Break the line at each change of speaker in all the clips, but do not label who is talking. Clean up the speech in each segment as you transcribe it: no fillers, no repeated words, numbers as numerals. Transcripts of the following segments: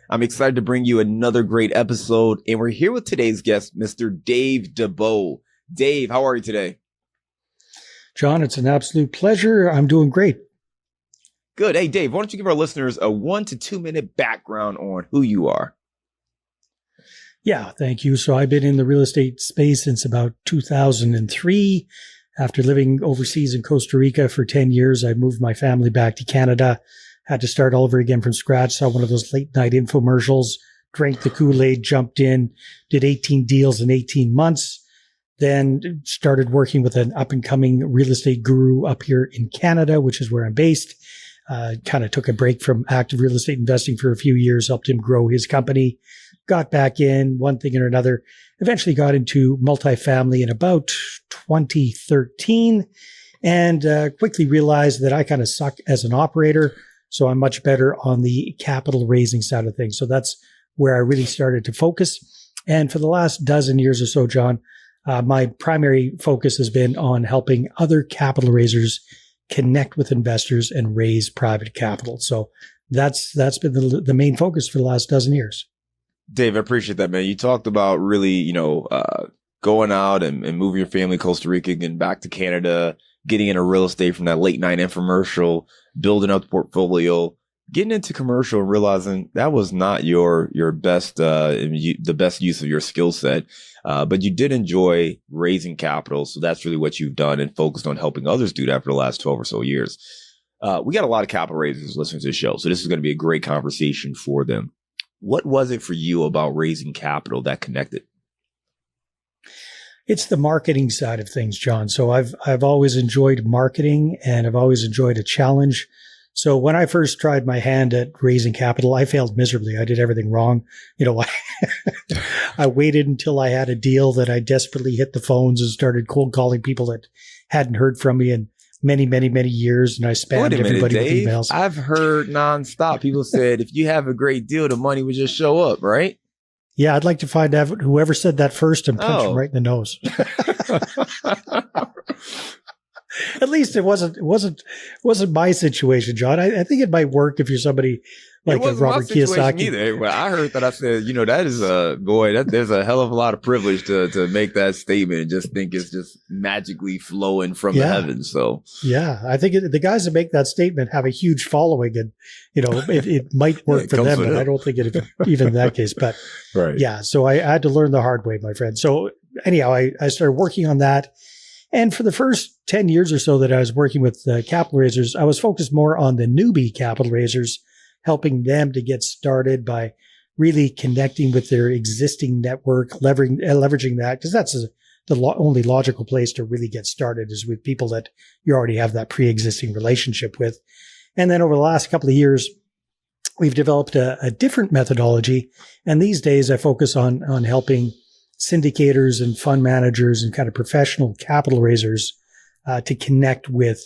I'm excited to bring you another great episode, and we're here with today's guest, Mr. Dave Dubeau. Dave, how are you today?
John, it's an absolute pleasure. I'm doing great.
Good. Hey, Dave, why don't you give our listeners a 1 to 2 minute background on who you are?
Yeah, thank you. So I've been in the real estate space since about 2003. After living overseas in Costa Rica for 10 years, I moved my family back to Canada, had to start all over again from scratch, saw one of those late night infomercials, drank the Kool-Aid, jumped in, did 18 deals in 18 months, then started working with an up-and-coming real estate guru up here in Canada, which is where I'm based. Kind of took a break from active real estate investing for a few years, helped him grow his company, got back in one thing or another, eventually got into multifamily in about 2013 and quickly realized that I kind of suck as an operator. So I'm much better on the capital raising side of things. So that's where I really started to focus. And for the last dozen years or so, John, my primary focus has been on helping other capital raisers connect with investors and raise private capital. So that's been the main focus for the last dozen years.
Dave, I appreciate that, man. You talked about really, going out and moving your family to Costa Rica, getting back to Canada, getting into real estate from that late night infomercial, building up the portfolio, getting into commercial and realizing that was not your best, the best use of your skill set. But you did enjoy raising capital. So that's really what you've done and focused on helping others do that for the last 12 or so years. We got a lot of capital raisers listening to the show. So this is going to be a great conversation for them. What was it for you about raising capital that connected?
It's the marketing side of things, John. So I've always enjoyed marketing and I've always enjoyed a challenge. So when I first tried my hand at raising capital, I failed miserably. I did everything wrong. I waited until I had a deal that I desperately hit the phones and started cold calling people that hadn't heard from me in many, many, many years. And I spammed everybody
Dave,
with emails.
I've heard nonstop. People said, if you have a great deal, the money would just show up, right?
Yeah, I'd like to find out whoever said that first and punch him right in the nose. At least it wasn't my situation, John. I think it might work if you're somebody like a Robert Kiyosaki.
Either. Well, I heard that. I said, that is there's a hell of a lot of privilege to make that statement and just think it's just magically flowing from the heavens. So
yeah, I think the guys that make that statement have a huge following, and it might work for them, but I don't think it even in that case. But
right.
Yeah, so I had to learn the hard way, my friend. So anyhow, I started working on that. And for the first 10 years or so that I was working with capital raisers, I was focused more on the newbie capital raisers, helping them to get started by really connecting with their existing network, leveraging that, because that's the only logical place to really get started is with people that you already have that pre-existing relationship with. And then over the last couple of years, we've developed a different methodology. And these days I focus on helping syndicators and fund managers and kind of professional capital raisers to connect with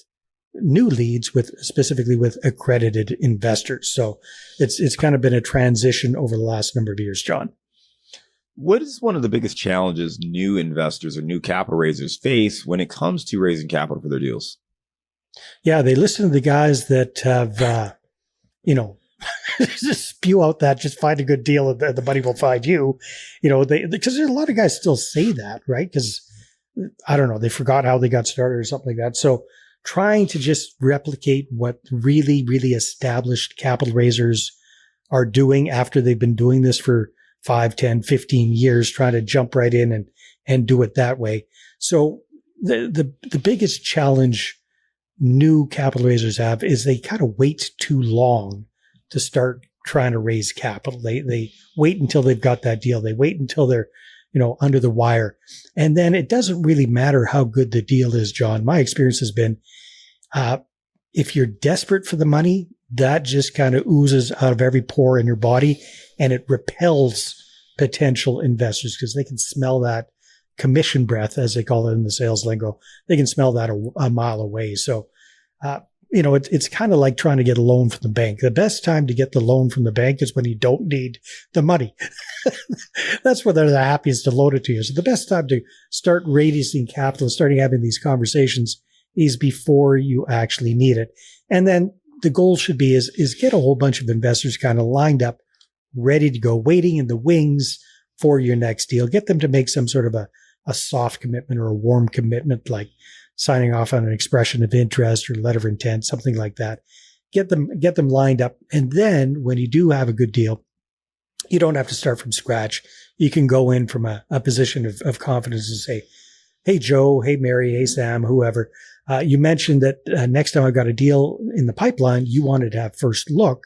new leads, specifically with accredited investors. So it's kind of been a transition over the last number of years, John.
What is one of the biggest challenges new investors or new capital raisers face when it comes to raising capital for their deals?
Yeah, they listen to the guys that have, just spew out that just find a good deal and the money will find you, because there's a lot of guys still say that, right? Because I don't know, they forgot how they got started or something like that. So trying to just replicate what really, really established capital raisers are doing after they've been doing this for 5, 10, 15 years, trying to jump right in and do it that way. So the biggest challenge new capital raisers have is they kind of wait too long to start trying to raise capital. They wait until they've got that deal. They wait until they're, under the wire. And then it doesn't really matter how good the deal is, John. My experience has been, if you're desperate for the money, that just kind of oozes out of every pore in your body and it repels potential investors because they can smell that commission breath, as they call it in the sales lingo. They can smell that a mile away. So, it's kind of like trying to get a loan from the bank. The best time to get the loan from the bank is when you don't need the money. That's when they're the happiest to loan it to you. So the best time to start raising capital, starting having these conversations is before you actually need it. And then the goal should be is get a whole bunch of investors kind of lined up ready to go, waiting in the wings for your next deal. Get them to make some sort of a soft commitment or a warm commitment, like signing off on an expression of interest or letter of intent, something like that. Get them lined up. And then when you do have a good deal, you don't have to start from scratch. You can go in from a position of confidence and say, hey, Joe, hey, Mary, hey, Sam, whoever. You mentioned that next time I've got a deal in the pipeline, you wanted to have first look.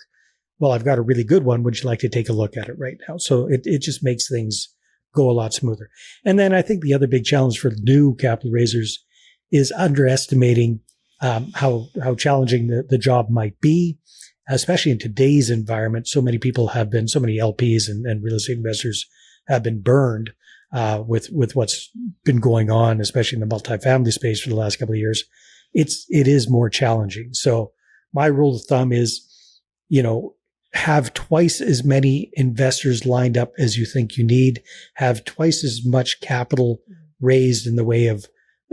Well, I've got a really good one. Would you like to take a look at it right now? So it just makes things go a lot smoother. And then I think the other big challenge for new capital raisers is underestimating how challenging the job might be, especially in today's environment. So many LPs and real estate investors have been burned with what's been going on, especially in the multifamily space for the last couple of years. It is more challenging. So my rule of thumb is, have twice as many investors lined up as you think you need, have twice as much capital raised in the way of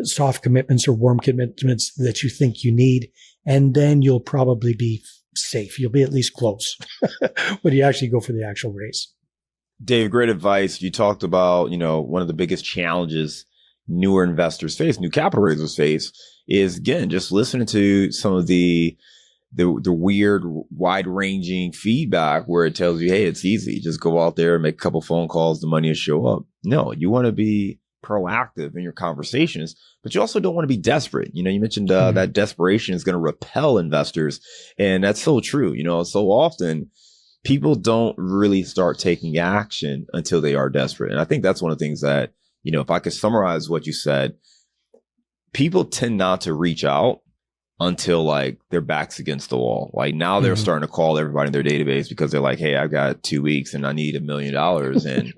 soft commitments or warm commitments that you think you need. And then you'll probably be safe. You'll be at least close when you actually go for the actual raise.
Dave, great advice. You talked about, one of the biggest challenges newer investors face, new capital raisers face, is again, just listening to some of the weird, wide-ranging feedback where it tells you, hey, it's easy. Just go out there and make a couple phone calls, the money will show up. No, you want to be proactive in your conversations, but you also don't want to be desperate. You mentioned that desperation is going to repel investors. And that's so true. So often people don't really start taking action until they are desperate. And I think that's one of the things that, if I could summarize what you said, people tend not to reach out until like their back's against the wall. Like now they're starting to call everybody in their database because they're like, hey, I've got 2 weeks and I need $1 million. And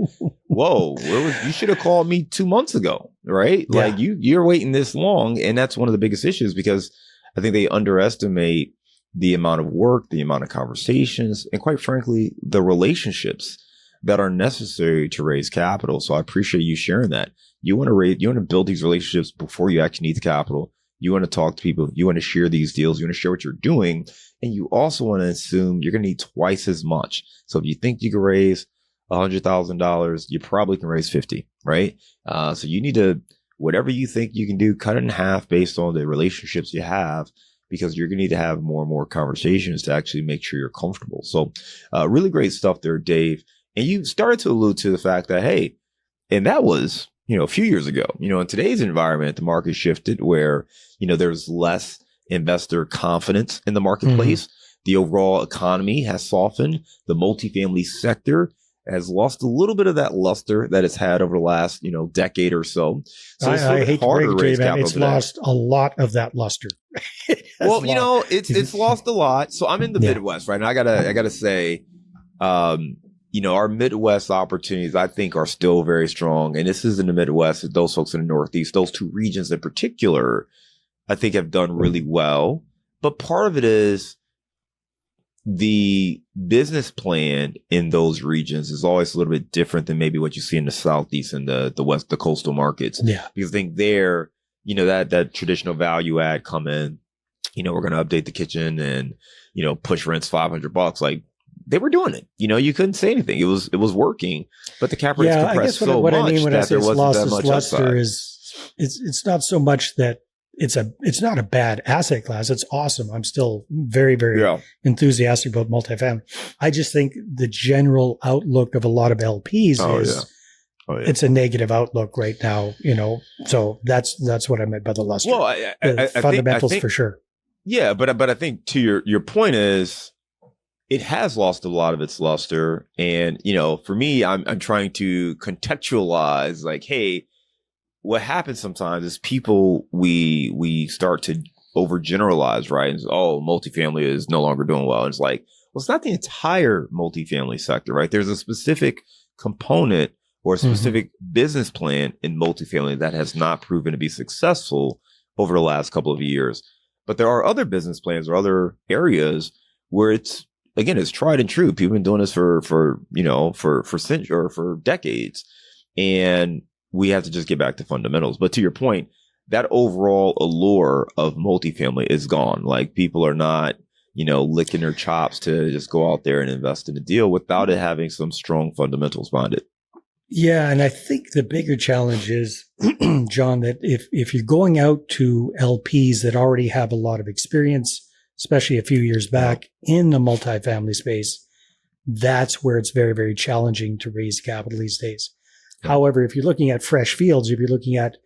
whoa, you should have called me 2 months ago, right? Yeah. Like you're waiting this long. And that's one of the biggest issues because I think they underestimate the amount of work, the amount of conversations, and quite frankly, the relationships that are necessary to raise capital. So I appreciate you sharing that. You want to build these relationships before you actually need the capital. You want to talk to people. You want to share these deals. You want to share what you're doing. And you also want to assume you're going to need twice as much. So if you think you can raise $100,000, you probably can raise 50, right? So you need to, whatever you think you can do, cut it in half based on the relationships you have, because you're going to need to have more and more conversations to actually make sure you're comfortable. So really great stuff there, Dave. And you started to allude to the fact that, hey, and that was, a few years ago, in today's environment, the market shifted where, there's less investor confidence in the marketplace. The overall economy has softened. The multifamily sector has lost a little bit of that luster that it's had over the last, decade or so. So
I hate to break it to you, man. It's lost a lot of that luster.
Well, it's lost a lot. So I'm in the Midwest, right? And I gotta say, our Midwest opportunities, I think, are still very strong. And this is in the Midwest. Those folks in the Northeast, those two regions in particular, I think have done really well. But part of it is the business plan in those regions is always a little bit different than maybe what you see in the Southeast and the West, the coastal markets. Yeah. Because I think there, that traditional value add come in, we're going to update the kitchen and, push rents $500. Like, they were doing it. You couldn't say anything. It was working, but the cap rates compressed so much that there wasn't that much upside.
It's not so much that it's not a bad asset class. It's awesome. I'm still very, very enthusiastic about multifamily. I just think the general outlook of a lot of LPs it's a negative outlook right now. So that's what I meant by the luster.
Well, I
fundamentals
think,
for sure.
Yeah, but I think to your point is, it has lost a lot of its luster. And, for me, I'm trying to contextualize like, hey, what happens sometimes is people, we start to overgeneralize, right? And multifamily is no longer doing well. And it's like, well, it's not the entire multifamily sector, right? There's a specific component or a specific business plan in multifamily that has not proven to be successful over the last couple of years. But there are other business plans or other areas where it's tried and true. People have been doing this for centuries or for decades. And we have to just get back to fundamentals. But to your point, that overall allure of multifamily is gone. Like, people are not, licking their chops to just go out there and invest in a deal without it having some strong fundamentals behind it.
Yeah, and I think the bigger challenge is, John, that if you're going out to LPs that already have a lot of experience, especially a few years back in the multifamily space, that's where it's very, very challenging to raise capital these days. Yeah. However, if you're looking at fresh fields, if you're looking at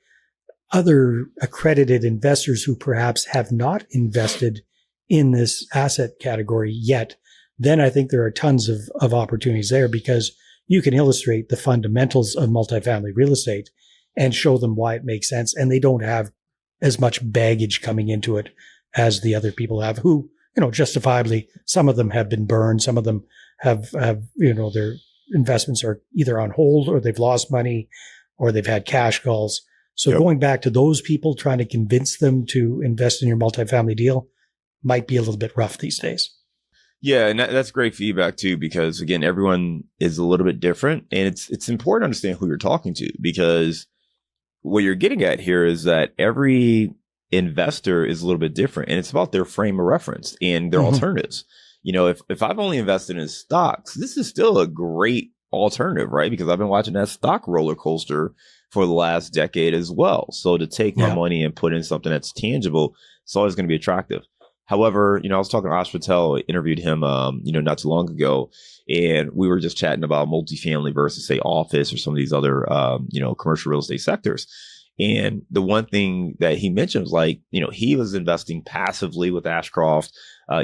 other accredited investors who perhaps have not invested in this asset category yet, then I think there are tons of opportunities there, because you can illustrate the fundamentals of multifamily real estate and show them why it makes sense. And they don't have as much baggage coming into it as the other people have, who, justifiably, some of them have been burned. Some of them have their investments are either on hold, or they've lost money, or they've had cash calls. So going back to those people, trying to convince them to invest in your multifamily deal might be a little bit rough these days.
Yeah, and that's great feedback too, because again, everyone is a little bit different, and it's important to understand who you're talking to, because what you're getting at here is that every investor is a little bit different, and it's about their frame of reference and their alternatives. If I've only invested in stocks, this is still a great alternative, right? Because I've been watching that stock roller coaster for the last decade as well. So to take my money and put in something that's tangible, it's always going to be attractive. However, I was talking to Ash Patel, interviewed him, not too long ago, and we were just chatting about multifamily versus, say, office or some of these other, commercial real estate sectors. And the one thing that he mentioned was like, he was investing passively with Ashcroft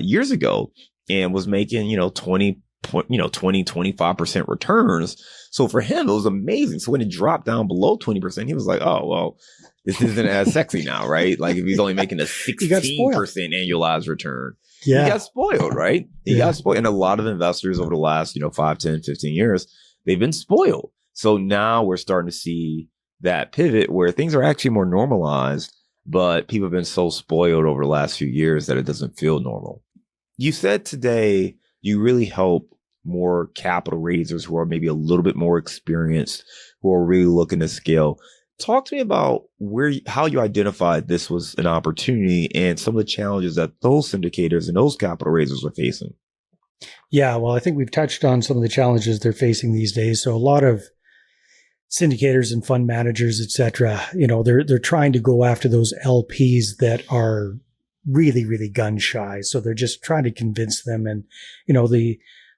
years ago and was making, 25% returns. So for him, it was amazing. So when it dropped down below 20%, he was like, oh, well, this isn't as sexy now, right? Like if he's only making a 16% annualized return, he got spoiled, right? He got spoiled. And a lot of investors over the last, 5, 10, 15 years, they've been spoiled. So now we're starting to see that pivot where things are actually more normalized, but people have been so spoiled over the last few years that it doesn't feel normal. You said today you really help more capital raisers who are maybe a little bit more experienced, who are really looking to scale. Talk to me about how you identified this was an opportunity and some of the challenges that those syndicators and those capital raisers are facing.
Yeah, well, I think we've touched on some of the challenges they're facing these days. So a lot of syndicators and fund managers, et cetera, they're trying to go after those LPs that are really, really gun shy. So they're just trying to convince them, and,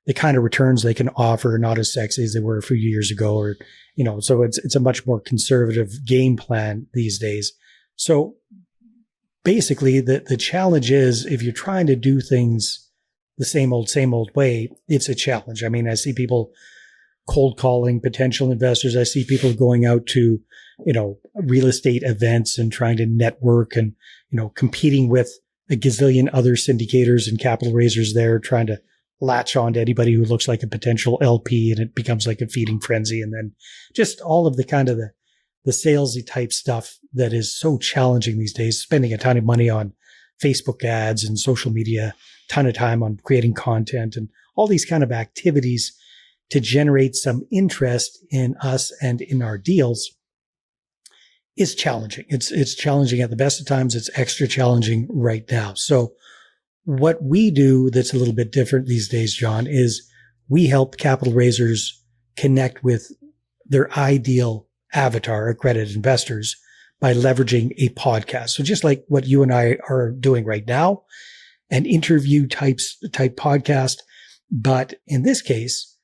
the kind of returns they can offer are not as sexy as they were a few years ago, or, so it's a much more conservative game plan these days. So basically the challenge is, if you're trying to do things the same old way, it's a challenge. I mean, I see people cold calling potential investors. I see people going out to, real estate events and trying to network and, competing with a gazillion other syndicators and capital raisers there, trying to latch on to anybody who looks like a potential LP, and it becomes like a feeding frenzy. And then just all of the kind of the salesy type stuff that is so challenging these days, spending a ton of money on Facebook ads and social media, ton of time on creating content and all these kind of activities to generate some interest in us and in our deals is challenging. It's challenging at the best of times. It's extra challenging right now. So what we do that's a little bit different these days, John, is we help capital raisers connect with their ideal avatar, accredited investors, by leveraging a podcast. So just like what you and I are doing right now, an interview type podcast. But in this case,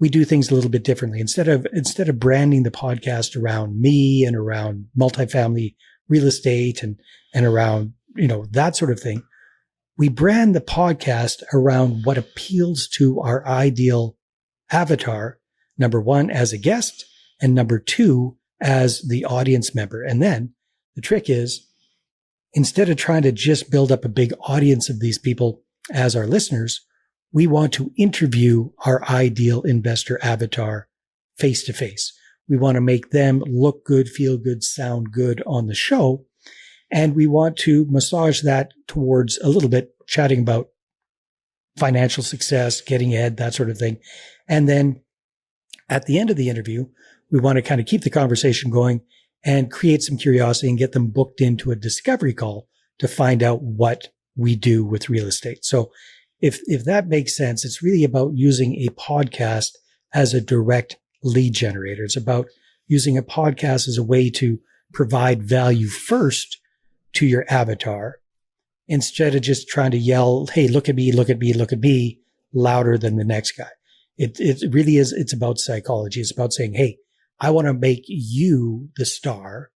we do things a little bit differently. Instead of branding the podcast around me and around multifamily real estate and around, that sort of thing, we brand the podcast around what appeals to our ideal avatar, number one, as a guest, and number two, as the audience member. And then the trick is, instead of trying to just build up a big audience of these people as our listeners, we want to interview our ideal investor avatar face to face. We want to make them look good, feel good, sound good on the show. And we want to massage that towards a little bit chatting about financial success, getting ahead, that sort of thing. And then at the end of the interview, we want to kind of keep the conversation going and create some curiosity and get them booked into a discovery call to find out what we do with real estate. So if that makes sense, it's really about using a podcast as a direct lead generator. It's about using a podcast as a way to provide value first to your avatar instead of just trying to yell, hey, look at me, look at me, look at me, louder than the next guy. It really is. It's about psychology. It's about saying, hey, I want to make you the star.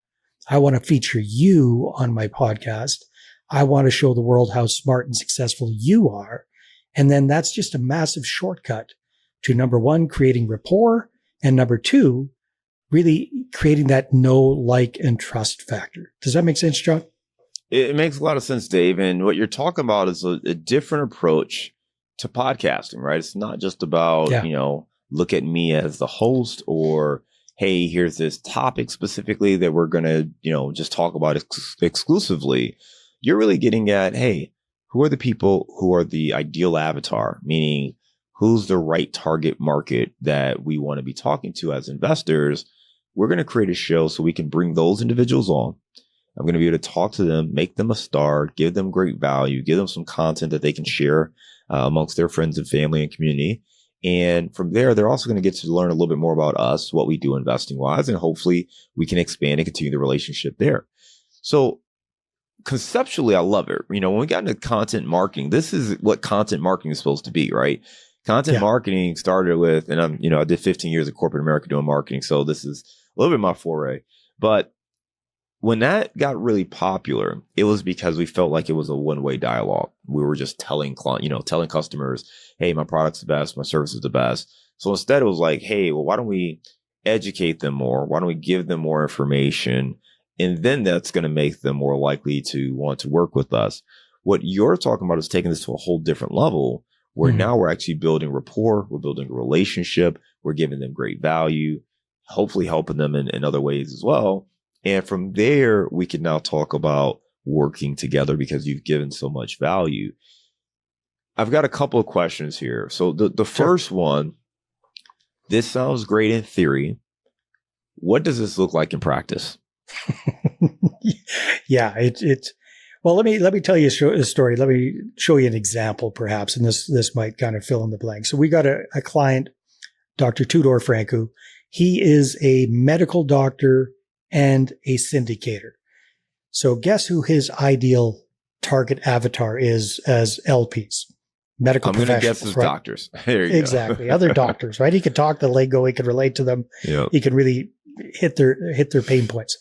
I want to feature you on my podcast. I want to show the world how smart and successful you are. And then that's just a massive shortcut to number one, creating rapport. And number two, really creating that know, like, and trust factor. Does that make sense, John?
It makes a lot of sense, Dave. And what you're talking about is a different approach to podcasting, right? It's not just about, look at me as the host or, hey, here's this topic specifically that we're going to, just talk about exclusively. You're really getting at, hey, who are the people who are the ideal avatar? Meaning, who's the right target market that we want to be talking to as investors? We're going to create a show so we can bring those individuals on. I'm going to be able to talk to them, make them a star, give them great value, give them some content that they can share amongst their friends and family and community. And from there, they're also going to get to learn a little bit more about us, what we do investing wise, and hopefully we can expand and continue the relationship there. So conceptually, I love it. When we got into content marketing, this is what content marketing is supposed to be, right? Content marketing started with, and I did 15 years of corporate America doing marketing. So this is a little bit my foray. But when that got really popular, it was because we felt like it was a one-way dialogue. We were just telling customers, hey, my product's the best, my service is the best. So instead it was like, hey, well, why don't we educate them more? Why don't we give them more information? And then that's going to make them more likely to want to work with us. What you're talking about is taking this to a whole different level where now we're actually building rapport. We're building a relationship. We're giving them great value, hopefully helping them in other ways as well. And from there, we can now talk about working together because you've given so much value. I've got a couple of questions here. So the first one, this sounds great in theory. What does this look like in practice?
Well, let me tell you a story. Let me show you an example, perhaps, and this might kind of fill in the blank. So we got a client, Dr. Tudor Franco. He is a medical doctor and a syndicator. So guess who his ideal target avatar is as LPs? Medical professionals. I'm going to guess his
doctors. There you
exactly. Other doctors, right? He could talk the lingo. He could relate to them. Yep. He could really hit their pain points.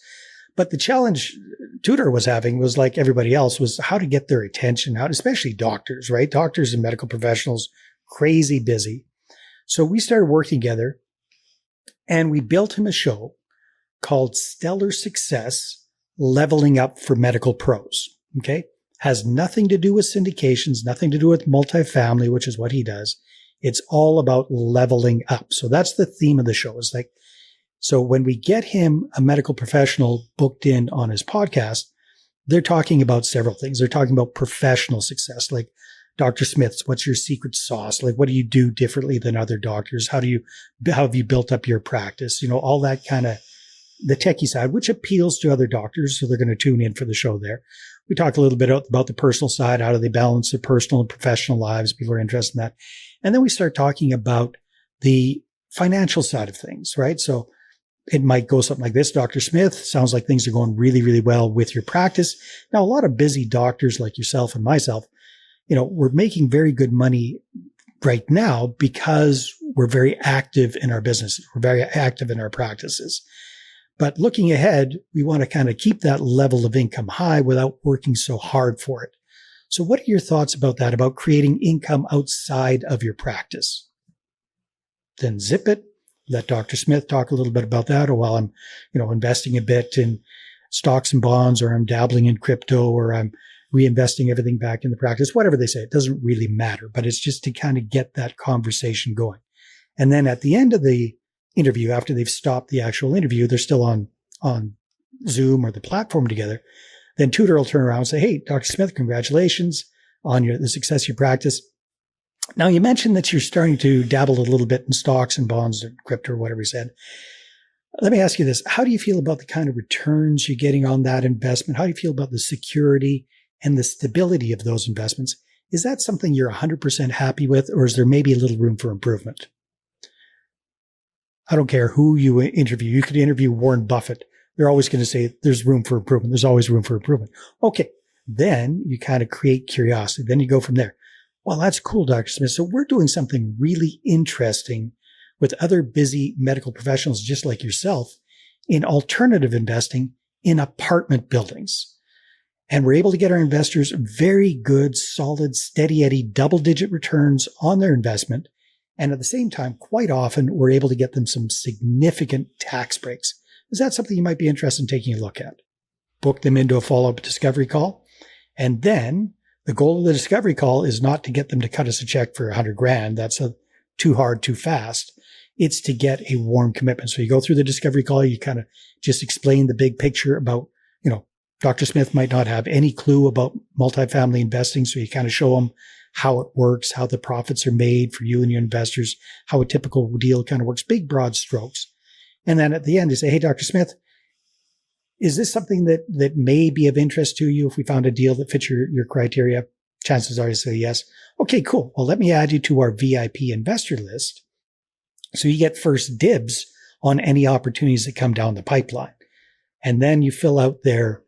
But the challenge Tudor was having was like everybody else was how to get their attention out, especially doctors, right? Doctors and medical professionals, crazy busy. So we started working together and we built him a show called Stellar Success, Leveling Up for Medical Pros. Okay. Has nothing to do with syndications, nothing to do with multifamily, which is what he does. It's all about leveling up. So that's the theme of the show. It's like, so when we get him a medical professional booked in on his podcast, they're talking about several things. They're talking about professional success, like Dr. Smith's, what's your secret sauce? Like, what do you do differently than other doctors? How have you built up your practice? All that kind of the techie side, which appeals to other doctors. So they're going to tune in for the show there. We talked a little bit about the personal side. How do they balance their personal and professional lives? People are interested in that. And then we start talking about the financial side of things, right? So it might go something like this. Dr. Smith, sounds like things are going really, really well with your practice. Now, a lot of busy doctors like yourself and myself, we're making very good money right now because we're very active in our business. We're very active in our practices. But looking ahead, we want to kind of keep that level of income high without working so hard for it. So what are your thoughts about that, about creating income outside of your practice? Then zip it. Let Dr. Smith talk a little bit about that, or while I'm, investing a bit in stocks and bonds, or I'm dabbling in crypto, or I'm reinvesting everything back in the practice, whatever they say. It doesn't really matter, but it's just to kind of get that conversation going. And then at the end of the interview, after they've stopped the actual interview, they're still on Zoom or the platform together. Then Tudor will turn around and say, hey, Dr. Smith, congratulations on the success of your practice. Now, you mentioned that you're starting to dabble a little bit in stocks and bonds or crypto or whatever you said. Let me ask you this. How do you feel about the kind of returns you're getting on that investment? How do you feel about the security and the stability of those investments. Is that something you're 100% happy with, or is there maybe a little room for improvement? I don't care who you interview. You could interview Warren Buffett. They're always going to say there's room for improvement. There's always room for improvement. Okay. Then you kind of create curiosity. Then you go from there. Well, that's cool, Dr. Smith. So we're doing something really interesting with other busy medical professionals just like yourself in alternative investing in apartment buildings. And we're able to get our investors very good, solid, steady Eddie double-digit returns on their investment. And at the same time, quite often, we're able to get them some significant tax breaks. Is that something you might be interested in taking a look at? Book them into a follow-up discovery call. And then the goal of the discovery call is not to get them to cut us a check for $100,000. That's too hard, too fast. It's to get a warm commitment. So you go through the discovery call, you kind of just explain the big picture about, Dr. Smith might not have any clue about multifamily investing. So you kind of show them how it works, how the profits are made for you and your investors, how a typical deal kind of works, big, broad strokes. And then at the end, you say, hey, Dr. Smith, is this something that may be of interest to you if we found a deal that fits your criteria? Chances are you say yes. Okay, cool. Well, let me add you to our VIP investor list. So you get first dibs on any opportunities that come down the pipeline. And then you fill out their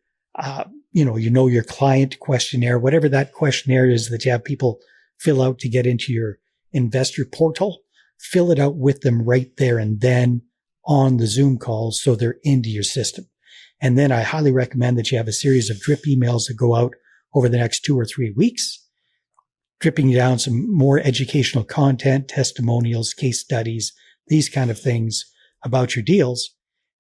your client questionnaire, whatever that questionnaire is that you have people fill out to get into your investor portal, fill it out with them right there and then on the Zoom calls so they're into your system. And then I highly recommend that you have a series of drip emails that go out over the next 2 or 3 weeks, dripping down some more educational content, testimonials, case studies, these kind of things about your deals.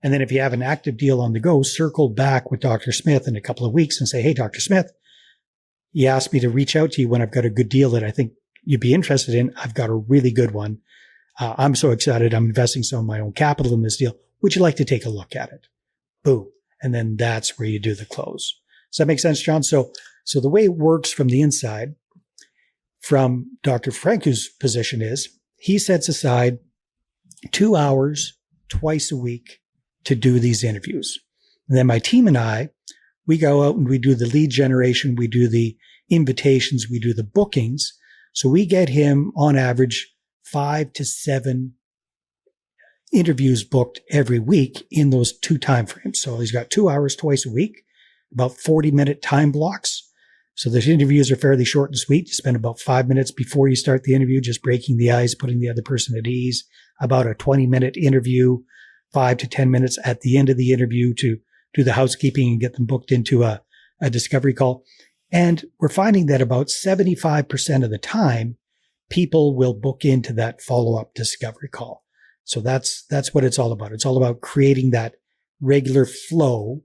And then if you have an active deal on the go, circle back with Dr. Smith in a couple of weeks and say, hey, Dr. Smith, you asked me to reach out to you when I've got a good deal that I think you'd be interested in. I've got a really good one. I'm so excited. I'm investing some of my own capital in this deal. Would you like to take a look at it? Boom. And then that's where you do the close. Does that make sense, John? So the way it works from the inside, from Dr. Franku's position is he sets aside 2 hours twice a week to do these interviews. And then my team and I, we go out and we do the lead generation, we do the invitations, we do the bookings. So we get him on average 5 to 7 interviews booked every week in those 2 time frames. So he's got 2 hours twice a week, about 40-minute time blocks. So the interviews are fairly short and sweet. You spend about 5 minutes before you start the interview, just breaking the ice, putting the other person at ease. About a 20-minute interview, 5 to 10 minutes at the end of the interview to do the housekeeping and get them booked into a discovery call. And we're finding that about 75% of the time, people will book into that follow-up discovery call. So that's what it's all about. It's all about creating that regular flow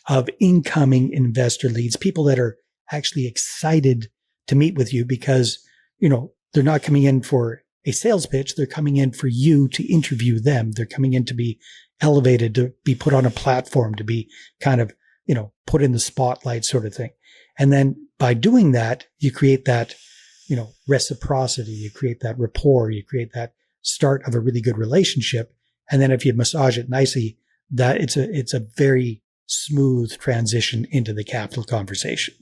of incoming investor leads, people that are actually excited to meet with you because, they're not coming in for a sales pitch. They're coming in for you to interview them. They're coming in to be elevated, to be put on a platform, to be kind of, put in the spotlight sort of thing. And then by doing that, you create that, reciprocity, you create that rapport, you create that start of a really good relationship. And then if you massage it nicely, that it's a very smooth transition into the capital conversation.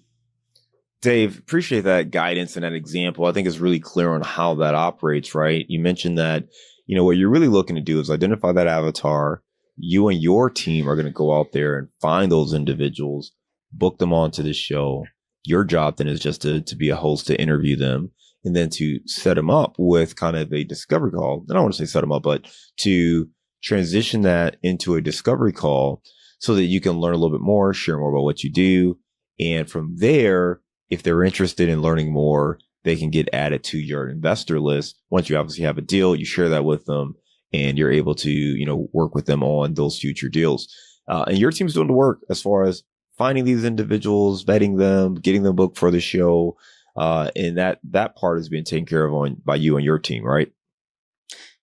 Dave, appreciate that guidance and that example. I think it's really clear on how that operates, right? You mentioned that, what you're really looking to do is identify that avatar. You and your team are going to go out there and find those individuals, book them onto the show. Your job then is just to be a host to interview them and then to set them up with kind of a discovery call. I don't want to say set them up, but to transition that into a discovery call so that you can learn a little bit more, share more about what you do. And from there, if they're interested in learning more, they can get added to your investor list. Once you obviously have a deal, you share that with them and you're able to, work with them on those future deals. And your team's doing the work as far as finding these individuals, vetting them, getting them booked for the show. And that part is being taken care of by you and your team, right?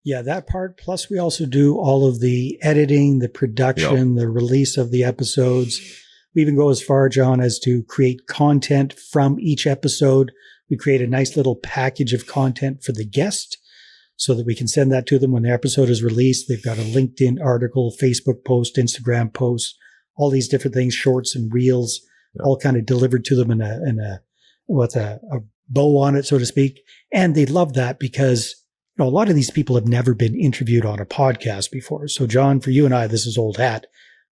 Yeah, that part. Plus we also do all of the editing, the production, the release of the episodes. We even go as far, John, as to create content from each episode. We create a nice little package of content for the guest so that we can send that to them when their episode is released. They've got a LinkedIn article, Facebook post, Instagram post, all these different things, shorts and reels all kind of delivered to them in a with a bow on it, so to speak. And they love that because, a lot of these people have never been interviewed on a podcast before. So John, for you and I, this is old hat.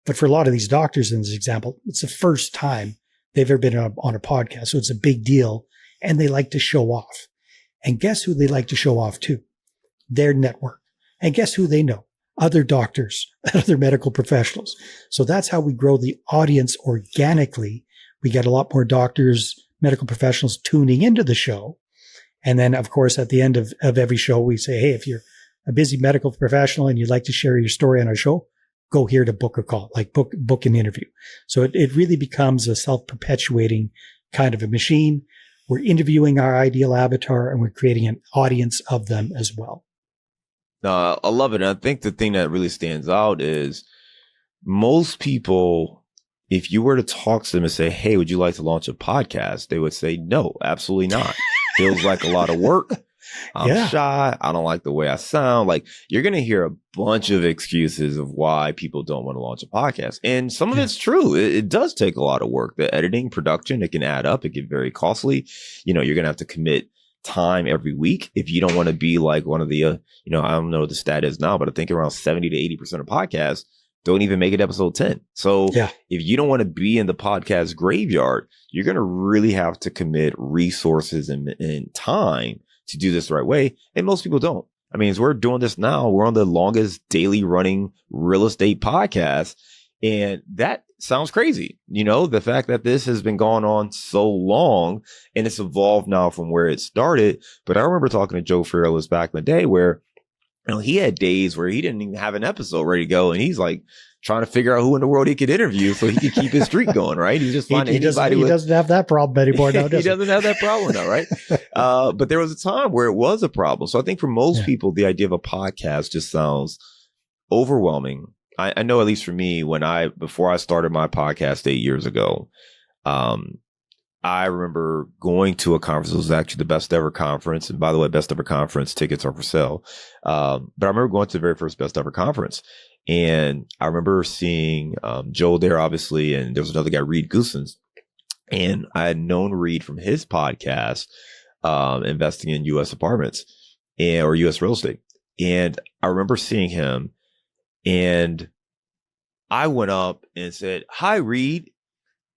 But for a lot of these doctors in this example, it's the first time they've ever been on a podcast. So it's a big deal. And they like to show off. And guess who they like to show off to? Their network. And guess who they know? Other doctors, other medical professionals. So that's how we grow the audience organically. We get a lot more doctors, medical professionals tuning into the show. And then, of course, at the end of every show, we say, hey, if you're a busy medical professional and you'd like to share your story on our show, go here to book a call, like book an interview. So it really becomes a self-perpetuating kind of a machine. We're interviewing our ideal avatar and we're creating an audience of them as well.
I love it. And I think the thing that really stands out is most people, if you were to talk to them and say, hey, would you like to launch a podcast? They would say, no, absolutely not. Feels like a lot of work. I'm shy. I don't like the way I sound. Like, you're going to hear a bunch of excuses of why people don't want to launch a podcast. And some of it's true. It does take a lot of work. The editing, production, it can add up. It can get very costly. You're going to have to commit time every week if you don't want to be like one of the, I don't know what the stat is now, but I think around 70 to 80% of podcasts don't even make it episode 10. So if you don't want to be in the podcast graveyard, you're going to really have to commit resources and time to do this the right way. And most people don't. I mean, as we're doing this now, we're on the longest daily running real estate podcast. And that sounds crazy. The fact that this has been going on so long and it's evolved now from where it started. But I remember talking to Joe Fairless back in the day where, he had days where he didn't even have an episode ready to go. And he's like trying to figure out who in the world he could interview so he could keep his streak going, right? He's just finding anybody. He doesn't
have that problem anymore now, does
he? Doesn't have that problem now, right? But there was a time where it was a problem. So I think for most people, the idea of a podcast just sounds overwhelming. I know, at least for me, before I started my podcast 8 years ago, I remember going to a conference. It was actually the best ever conference. And by the way, best ever conference tickets are for sale. But I remember going to the very first best ever conference. And I remember seeing Joel there, obviously. And there was another guy, Reed Goosens. And I had known Reed from his podcast, Investing in U.S. Apartments or U.S. Real Estate. And I remember seeing him. And I went up and said, hi, Reed.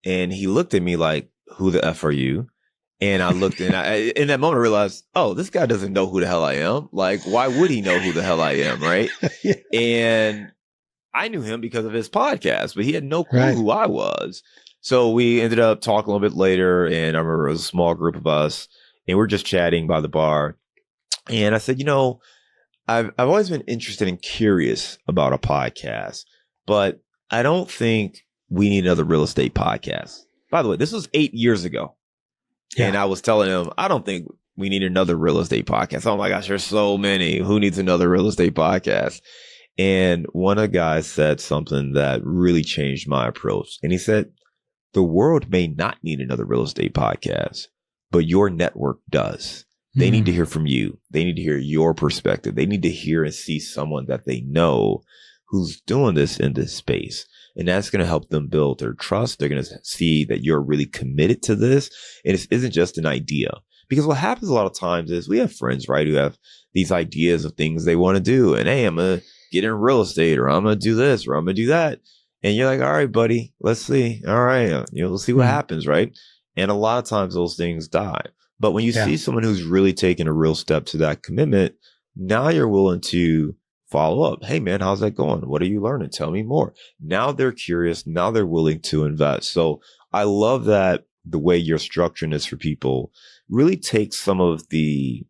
And he looked at me like, who the F are you? And I looked and in that moment I realized, oh, this guy doesn't know who the hell I am. Like, why would he know who the hell I am? Right. And I knew him because of his podcast, but he had no clue who I was. So we ended up talking a little bit later. And I remember it was a small group of us and we're just chatting by the bar. And I said, I've always been interested and curious about a podcast, but I don't think we need another real estate podcast. By the way, this was 8 years ago. Yeah. And I was telling him, I don't think we need another real estate podcast. Oh my gosh, there's so many. Who needs another real estate podcast? And one of the guys said something that really changed my approach. And he said, the world may not need another real estate podcast, but your network does. They need to hear from you. They need to hear your perspective. They need to hear and see someone that they know who's doing this in this space. And that's going to help them build their trust. They're going to see that you're really committed to this. And it isn't just an idea. Because what happens a lot of times is we have friends, right, who have these ideas of things they want to do. And, hey, I'm going to get in real estate, or I'm going to do this, or I'm going to do that. And you're like, all right, buddy, let's see. All right. We'll see what happens, right? And a lot of times those things die. But when you see someone who's really taken a real step to that commitment, now you're willing to follow up. Hey, man, how's that going? What are you learning? Tell me more. Now they're curious. Now they're willing to invest. So I love that the way you're structuring this for people really takes some of the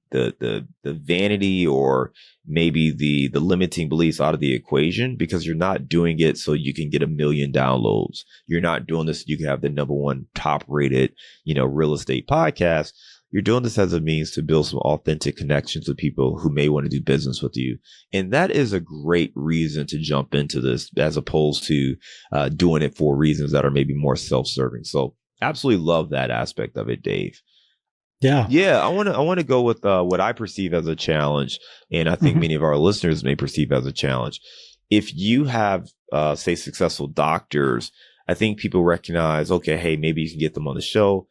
vanity or maybe the limiting beliefs out of the equation, because you're not doing it so you can get 1 million downloads. You're not doing this so you can have the #1 top rated, real estate podcast. You're doing this as a means to build some authentic connections with people who may want to do business with you. And that is a great reason to jump into this, as opposed to doing it for reasons that are maybe more self-serving. So absolutely love that aspect of it, Dave. Yeah. I want to go with what I perceive as a challenge. And I think many of our listeners may perceive as a challenge. If you have, say, successful doctors I think people recognize, okay, hey, maybe you can get them on the show.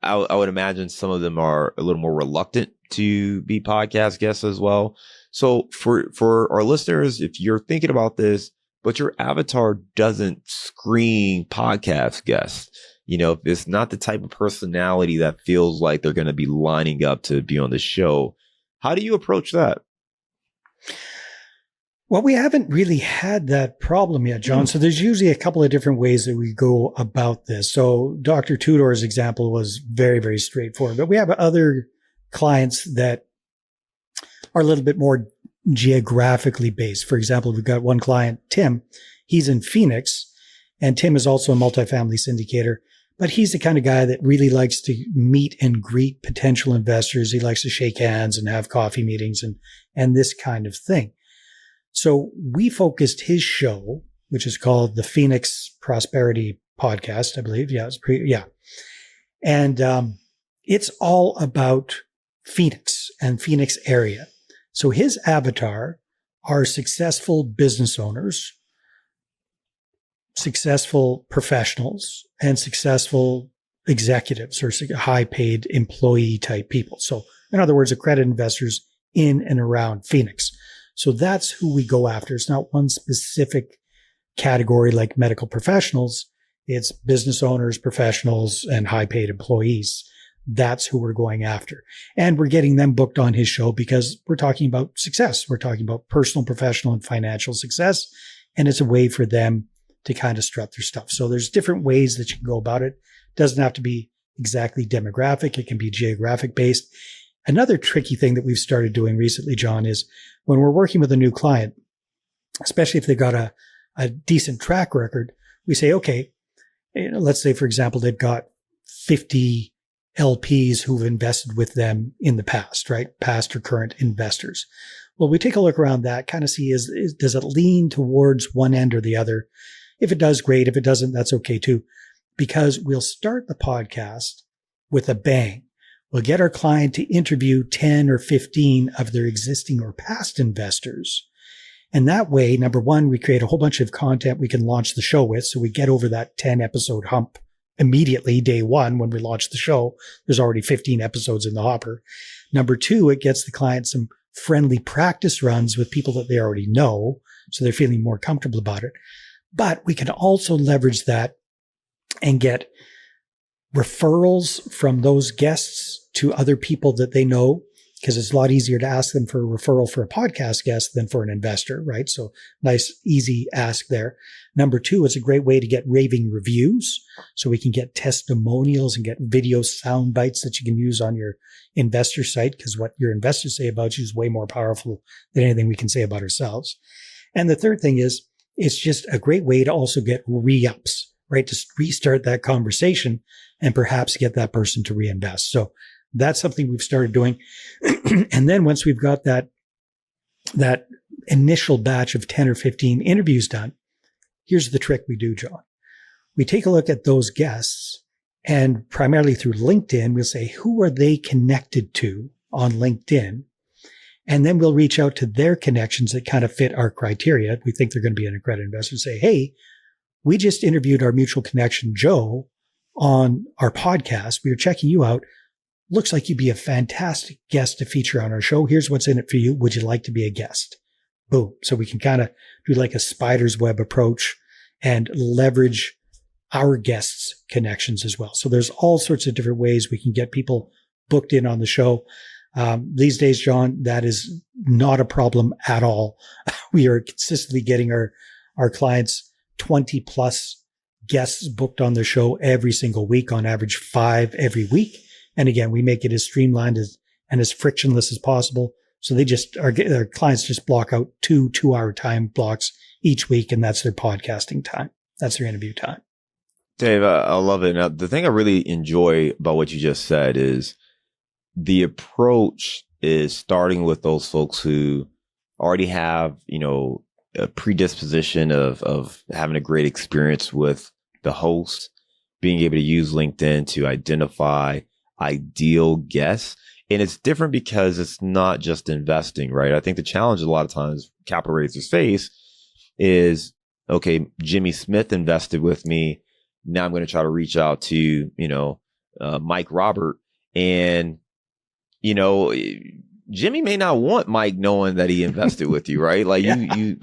I would imagine some of them are a little more reluctant to be podcast guests as well. So for our listeners, if you're thinking about this, but your avatar doesn't scream podcast guest, if it's not the type of personality that feels like they're going to be lining up to be on the show, how do you approach that?
Well, we haven't really had that problem yet, John. So there's usually a couple of different ways that we go about this. So Dr. Tudor's example was very, very straightforward, but we have other clients that are a little bit more geographically based. For example, we've got one client, Tim. He's in Phoenix, and Tim is also a multifamily syndicator, but he's the kind of guy that really likes to meet and greet potential investors. He likes to shake hands and have coffee meetings and this kind of thing. So we focused his show, which is called the Phoenix Prosperity Podcast, I believe. Yeah. And it's all about Phoenix and Phoenix area. So his avatar are successful business owners, successful professionals, and successful executives or high paid employee type people. So in other words, accredited investors in and around Phoenix. So that's who we go after. It's not one specific category like medical professionals. It's business owners, professionals, and high paid employees. That's who we're going after. And we're getting them booked on his show because we're talking about success. We're talking about personal, professional, and financial success. And it's a way for them to kind of strut their stuff. So there's different ways that you can go about it. It doesn't have to be exactly demographic. It can be geographic based. Another tricky thing that we've started doing recently, John, is when we're working with a new client, especially if they've got a decent track record, we say, okay, let's say, for example, they've got 50 LPs who've invested with them in the past, right? Past or current investors. Well, we take a look around that, kind of see does it lean towards one end or the other? If it does, great. If it doesn't, that's okay too, because we'll start the podcast with a bang. We'll get our client to interview 10 or 15 of their existing or past investors. And that way, number one, we create a whole bunch of content we can launch the show with. So we get over that 10 episode hump immediately, day one, when we launch the show. There's already 15 episodes in the hopper. Number two, it gets the client some friendly practice runs with people that they already know. So they're feeling more comfortable about it. But we can also leverage that and get referrals from those guests to other people that they know, because it's a lot easier to ask them for a referral for a podcast guest than for an investor, right? So nice, easy ask there. Number two, it's a great way to get raving reviews. So we can get testimonials and get video sound bites that you can use on your investor site, because what your investors say about you is way more powerful than anything we can say about ourselves. And the third thing is, it's just a great way to also get re-ups, right? To restart that conversation and perhaps get that person to reinvest. So that's something we've started doing. And then once we've got that initial batch of 10 or 15 interviews done, here's the trick we do, John. We take a look at those guests, and primarily through LinkedIn, we'll say, who are they connected to on LinkedIn? And then we'll reach out to their connections that kind of fit our criteria. We think they're going to be an accredited investor, and say, hey, we just interviewed our mutual connection, Joe, on our podcast. We were checking you out. Looks like you'd be a fantastic guest to feature on our show. Here's what's in it for you. Would you like to be a guest? Boom. So we can kind of do like a spider's web approach and leverage our guests' connections as well. So there's all sorts of different ways we can get people booked in on the show. These days, John, that is not a problem at all. We are consistently getting our clients 20 plus guests booked on their show every single week, on average 5 every week. And again, we make it as streamlined and as frictionless as possible. So their clients just block out 2 2-hour time blocks each week, and that's their podcasting time. That's their interview time.
Dave, I love it. Now, the thing I really enjoy about what you just said is the approach is starting with those folks who already have, a predisposition of having a great experience with the host, being able to use LinkedIn to identify ideal guests. And it's different because it's not just investing, right? I think the challenge a lot of times capital raisers face is, okay, Jimmy Smith invested with me. Now I'm going to try to reach out to, Mike Robert. And, Jimmy may not want Mike knowing that he invested with you, right? Like
Yeah.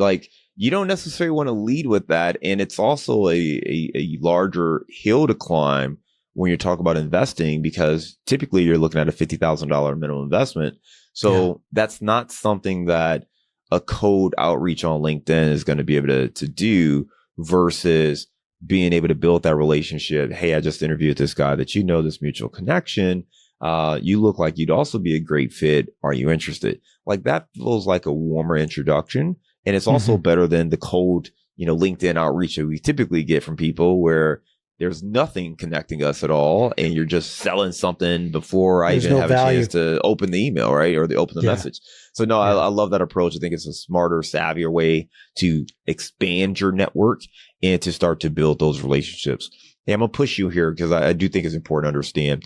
you don't necessarily want to lead with that. And it's also a larger hill to climb when you're talking about investing, because typically you're looking at a $50,000 minimum investment. So that's not something that a cold outreach on LinkedIn is going to be able to do, versus being able to build that relationship. Hey, I just interviewed this guy that this mutual connection. You look like you'd also be a great fit. Are you interested? Like, that feels like a warmer introduction. And it's also better than the cold, LinkedIn outreach that we typically get from people, where there's nothing connecting us at all, and you're just selling something before I even have a chance to open the email, right? Or open the message. So no, I love that approach. I think it's a smarter, savvier way to expand your network and to start to build those relationships. Hey, I'm gonna push you here because I do think it's important to understand.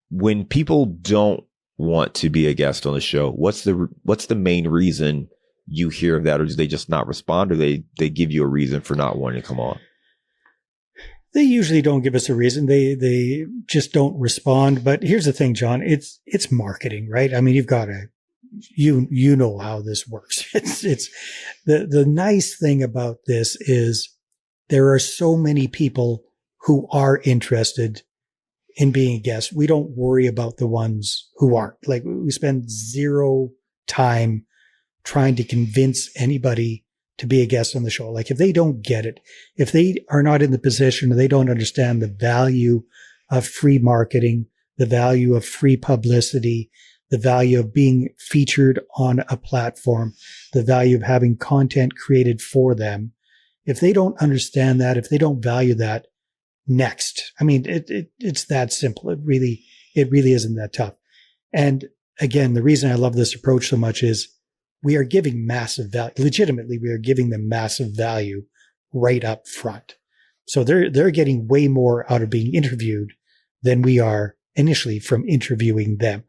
When people don't want to be a guest on the show, what's the main reason you hear of that? Or do they just not respond, or they give you a reason for not wanting to come on?
They usually don't give us a reason. They just don't respond. But here's the thing, John, it's marketing, right? I mean, you've got to, you know how this works. It's the nice thing about this is there are so many people who are interested in being a guest. We don't worry about the ones who aren't. Like, we spend zero time trying to convince anybody to be a guest on the show. Like, if they don't get it, if they are not in the position, or they don't understand the value of free marketing, the value of free publicity, the value of being featured on a platform, the value of having content created for them, if they don't understand that, if they don't value that, next. I mean, it's that simple. It really isn't that tough. And again, the reason I love this approach so much is we are giving massive value. Legitimately, we are giving them massive value right up front. So they're getting way more out of being interviewed than we are initially from interviewing them.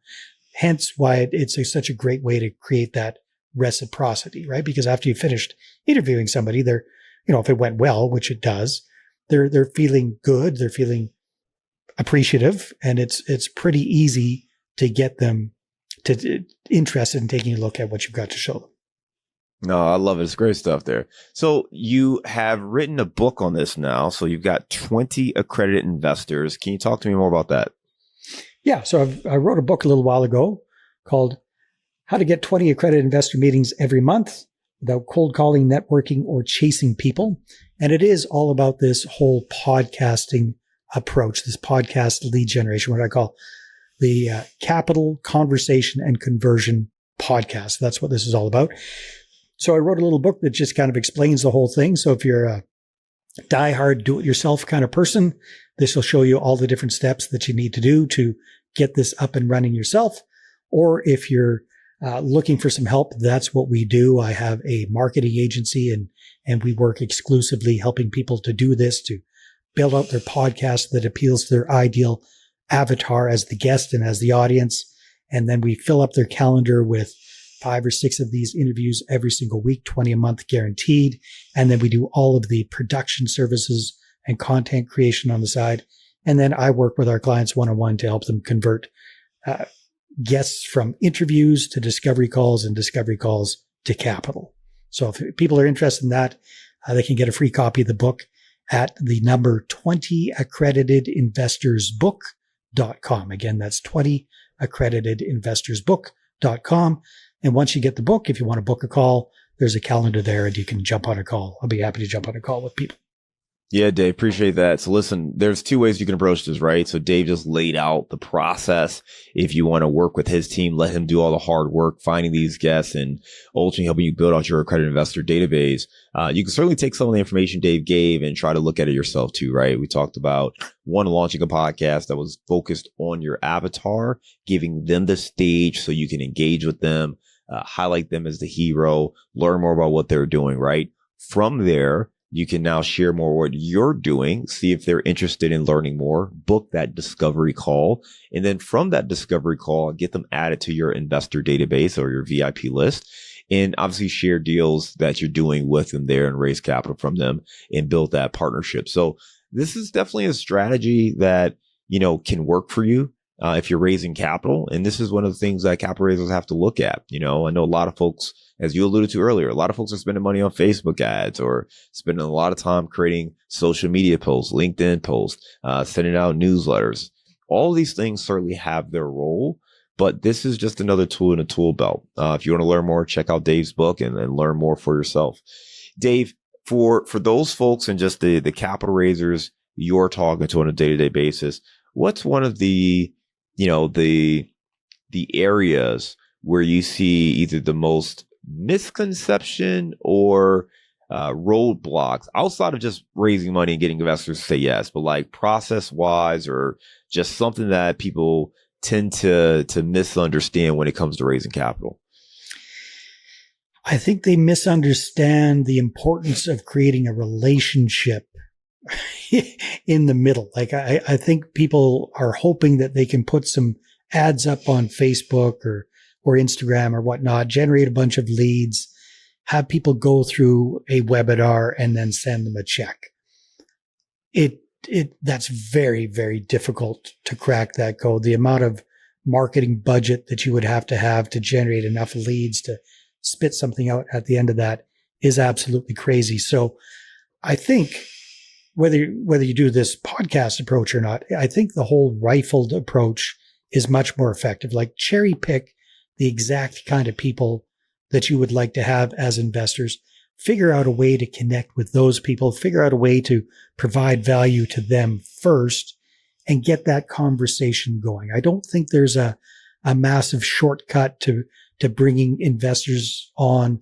Hence why it's such a great way to create that reciprocity, right? Because after you've finished interviewing somebody, they're, if it went well, which it does, they're feeling good, they're feeling appreciative, and it's pretty easy to get them to interested in taking a look at what you've got to show them.
No, I love it. It's great stuff there. So you have written a book on this now. So you've got 20 accredited investors. Can you talk to me more about that?
Yeah. So I wrote a book a little while ago called How to Get 20 Accredited Investor Meetings Every Month Without Cold Calling, Networking, or Chasing People. And it is all about this whole podcasting approach, this podcast lead generation, what I call the Capital, Conversation, and Conversion podcast. That's what this is all about. So I wrote a little book that just kind of explains the whole thing. So if you're a diehard do-it-yourself kind of person, this will show you all the different steps that you need to do to get this up and running yourself. Or if you're looking for some help, that's what we do. I have a marketing agency, and we work exclusively helping people to do this, to build out their podcast that appeals to their ideal avatar as the guest and as the audience. And then we fill up their calendar with 5 or 6 of these interviews every single week, 20 a month guaranteed. And then we do all of the production services and content creation on the side. And then I work with our clients one-on-one to help them convert guests from interviews to discovery calls, and discovery calls to capital. So if people are interested in that, they can get a free copy of the book at the number 20accreditedinvestorsbook.com. Again, that's 20accreditedinvestorsbook.com. And once you get the book, if you want to book a call, there's a calendar there and you can jump on a call. I'll be happy to jump on a call with people.
Yeah, Dave, appreciate that. So listen, there's 2 ways you can approach this, right? So Dave just laid out the process. If you want to work with his team, let him do all the hard work, finding these guests and ultimately helping you build out your accredited investor database. You can certainly take some of the information Dave gave and try to look at it yourself too, right? We talked about launching a podcast that was focused on your avatar, giving them the stage so you can engage with them, highlight them as the hero, learn more about what they're doing, right? From there, you can now share more what you're doing, see if they're interested in learning more, book that discovery call. And then from that discovery call, get them added to your investor database or your VIP list. and obviously share deals that you're doing with them there and raise capital from them and build that partnership. So this is definitely a strategy that, can work for you. If you're raising capital. And this is one of the things that capital raisers have to look at. I know a lot of folks, as you alluded to earlier, a lot of folks are spending money on Facebook ads or spending a lot of time creating social media posts, LinkedIn posts, sending out newsletters. All of these things certainly have their role, but this is just another tool in a tool belt. If you want to learn more, check out Dave's book and learn more for yourself. Dave, for those folks and just the capital raisers you're talking to on a day-to-day basis, what's one of the areas where you see either the most misconception or roadblocks outside of just raising money and getting investors to say yes, but like process wise or just something that people tend to misunderstand when it comes to raising capital?
I think they misunderstand the importance of creating a relationship in the middle. Like I think people are hoping that they can put some ads up on Facebook or Instagram or whatnot, generate a bunch of leads, have people go through a webinar and then send them a check. That's very, very difficult to crack that code. The amount of marketing budget that you would have to generate enough leads to spit something out at the end of that is absolutely crazy. So I think whether you do this podcast approach or not, I think the whole rifled approach is much more effective. Like cherry pick the exact kind of people that you would like to have as investors, figure out a way to connect with those people, figure out a way to provide value to them first and get that conversation going. I don't think there's a massive shortcut to bringing investors on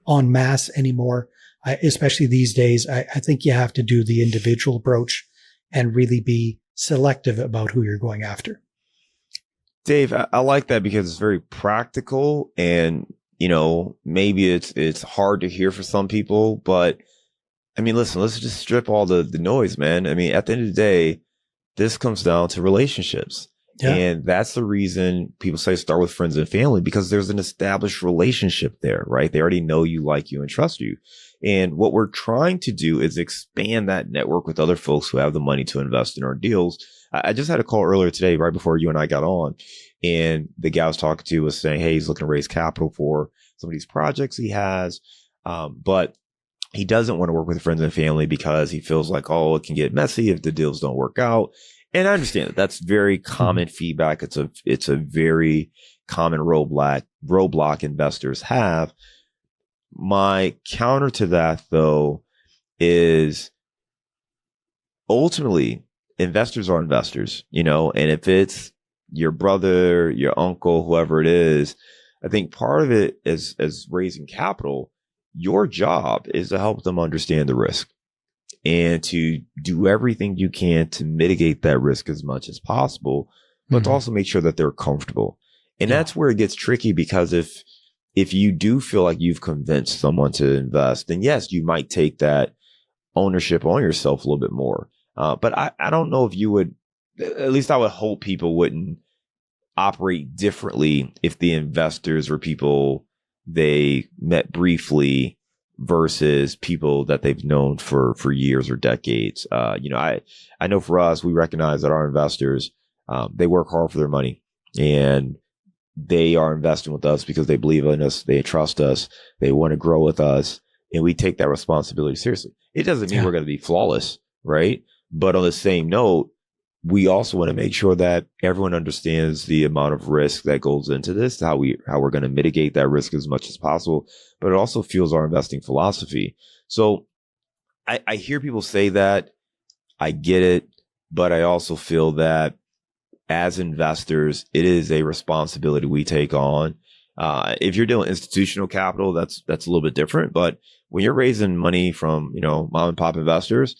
masse anymore. Especially these days, I think you have to do the individual approach and really be selective about who you're going after.
Dave, I like that because it's very practical and, maybe it's hard to hear for some people, but I mean, listen, let's just strip all the noise, man. I mean, at the end of the day, this comes down to relationships. Yeah. And that's the reason people say start with friends and family, because there's an established relationship there, right? They already know you, like you, and trust you. And what we're trying to do is expand that network with other folks who have the money to invest in our deals. I just had a call earlier today, right before you and I got on, and the guy I was talking to was saying, hey, he's looking to raise capital for some of these projects he has. But he doesn't want to work with friends and family because he feels like, oh, it can get messy if the deals don't work out. And I understand that that's very common feedback. It's a very common roadblock investors have. My counter to that, though, is ultimately investors are investors, and if it's your brother, your uncle, whoever it is, I think part of it is as raising capital, your job is to help them understand the risk and to do everything you can to mitigate that risk as much as possible, but to also make sure that they're comfortable. And that's where it gets tricky, because if you do feel like you've convinced someone to invest, then yes, you might take that ownership on yourself a little bit more. But I don't know if you would, at least I would hope people wouldn't operate differently if the investors were people they met briefly versus people that they've known for years or decades. I know for us, we recognize that our investors, they work hard for their money, and they are investing with us because they believe in us. They trust us. They want to grow with us, and we take that responsibility seriously. It doesn't mean we're going to be flawless, right? But on the same note, we also want to make sure that everyone understands the amount of risk that goes into this, how we're going to mitigate that risk as much as possible, but it also fuels our investing philosophy. So I hear people say that, I get it, but I also feel that as investors, it is a responsibility we take on. If you're dealing institutional capital, that's a little bit different. But when you're raising money from, mom and pop investors,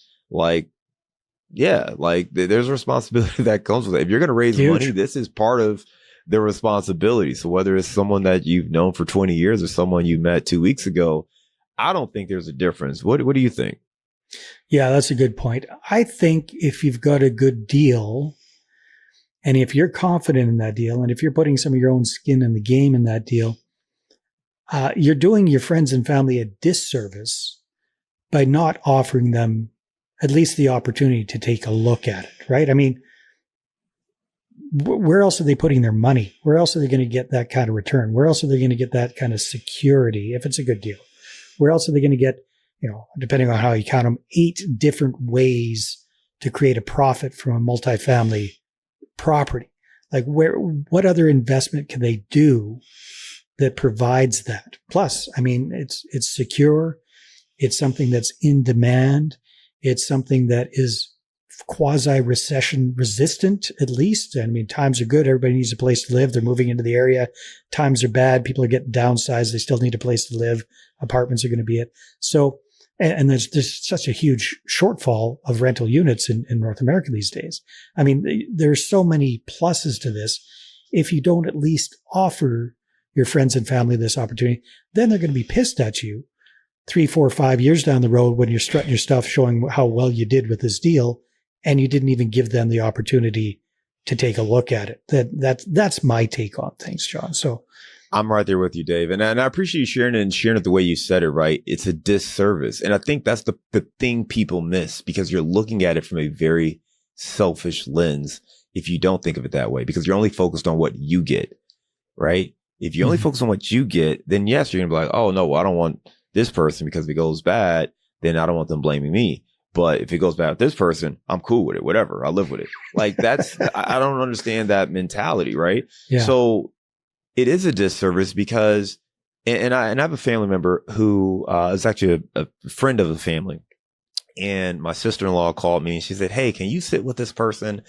there's a responsibility that comes with it. If you're going to raise money, this is part of the responsibility. So whether it's someone that you've known for 20 years or someone you met 2 weeks ago, I don't think there's a difference. What do you think?
Yeah, that's a good point. I think if you've got a good deal, and if you're confident in that deal, and if you're putting some of your own skin in the game in that deal, you're doing your friends and family a disservice by not offering them at least the opportunity to take a look at it, right? I mean, where else are they putting their money? Where else are they going to get that kind of return? Where else are they going to get that kind of security if it's a good deal? Where else are they going to get, depending on how you count them, 8 different ways to create a profit from a multifamily property? Like what other investment can they do that provides that? Plus, I mean, it's secure. It's something that's in demand. It's something that is quasi-recession resistant, at least. I mean, times are good. Everybody needs a place to live. They're moving into the area. Times are bad. People are getting downsized. They still need a place to live. Apartments are going to be it. So, and there's such a huge shortfall of rental units in North America these days. I mean, there's so many pluses to this. If you don't at least offer your friends and family this opportunity, then they're going to be pissed at you 3, 4, 5 years down the road when you're strutting your stuff, showing how well you did with this deal, and you didn't even give them the opportunity to take a look at it. That's my take on things, John. So
I'm right there with you, Dave. And I appreciate you sharing it and sharing it the way you said it, right? It's a disservice. And I think that's the thing people miss, because you're looking at it from a very selfish lens if you don't think of it that way, because you're only focused on what you get, right? If you only focus on what you get, then yes, you're going to be like, oh, no, I don't want this person, because if it goes bad, then I don't want them blaming me. But if it goes bad with this person, I'm cool with it. Whatever. I live with it. Like that's, I don't understand that mentality. Right.
Yeah.
So it is a disservice because, and I have a family member who is actually a friend of the family. And my sister-in-law called me and she said, hey, can you sit with this person?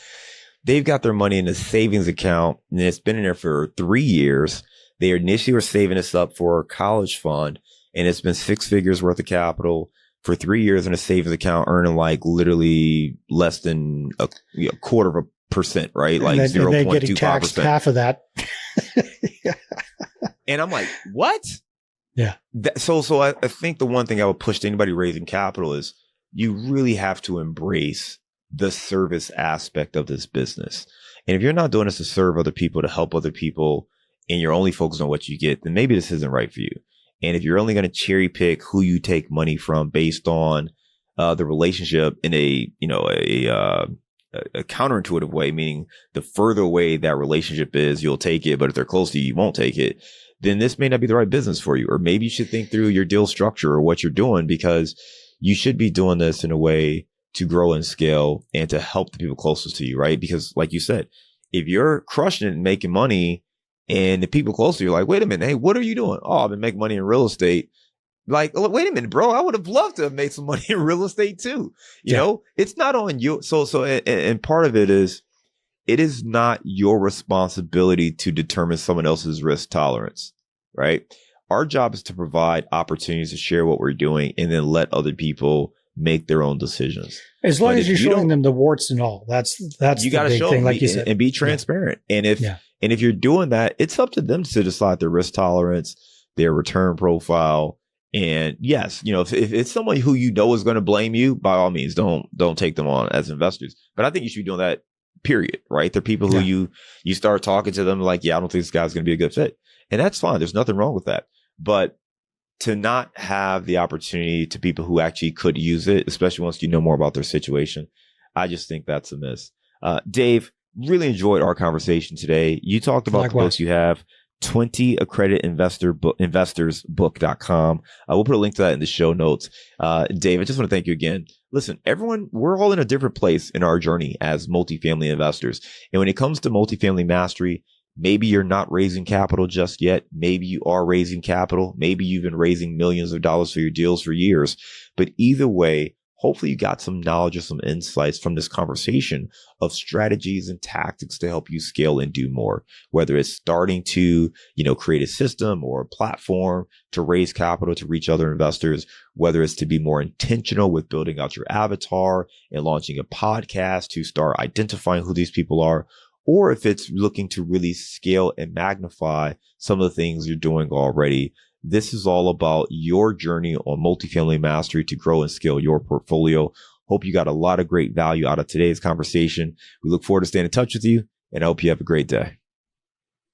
They've got their money in a savings account and it's been in there for 3 years. They initially were saving this up for a college fund, and it's been 6 figures worth of capital for 3 years in a savings account, earning like literally less than a quarter of a percent, right? Like 0.25%.
Getting taxed half of that.
Yeah. And I'm like, what?
Yeah.
So I think the one thing I would push to anybody raising capital is you really have to embrace the service aspect of this business. And if you're not doing this to serve other people, to help other people, and you're only focused on what you get, then maybe this isn't right for you. And if you're only going to cherry pick who you take money from based on the relationship in a counterintuitive way, meaning the further away that relationship is, you'll take it, but if they're close to you, you won't take it, then this may not be the right business for you. Or maybe you should think through your deal structure or what you're doing, because you should be doing this in a way to grow and scale and to help the people closest to you, right? Because like you said, if you're crushing it and making money, and the people close to you are like, wait a minute, hey, what are you doing? Oh, I've been making money in real estate. Like, wait a minute, bro, I would have loved to have made some money in real estate too. You know, it's not on you. And part of it is not your responsibility to determine someone else's risk tolerance, right? Our job is to provide opportunities to share what we're doing and then let other people make their own decisions.
As long as you're showing them the warts and all, that's
you got to show
thing, like you said,
and be transparent. And if you're doing that, it's up to them to decide their risk tolerance, their return profile. And yes, if it's someone who you know is going to blame you, by all means, don't take them on as investors. But I think you should be doing that, period, right? They're people who you start talking to them like, I don't think this guy's going to be a good fit. And that's fine. There's nothing wrong with that. But to not have the opportunity to people who actually could use it, especially once you know more about their situation, I just think that's a miss. Dave, really enjoyed our conversation today. You talked about the books you have, 20 accredited investorsbook.com. We'll put a link to that in the show notes. Dave, I just want to thank you again. Listen, everyone, we're all in a different place in our journey as multifamily investors. And when it comes to multifamily mastery, maybe you're not raising capital just yet. Maybe you are raising capital. Maybe you've been raising millions of dollars for your deals for years. But either way, hopefully you got some knowledge or some insights from this conversation of strategies and tactics to help you scale and do more, whether it's starting to, create a system or a platform to raise capital to reach other investors, whether it's to be more intentional with building out your avatar and launching a podcast to start identifying who these people are, or if it's looking to really scale and magnify some of the things you're doing already. This is all about your journey on multifamily mastery to grow and scale your portfolio. Hope you got a lot of great value out of today's conversation. We look forward to staying in touch with you, and I hope you have a great day.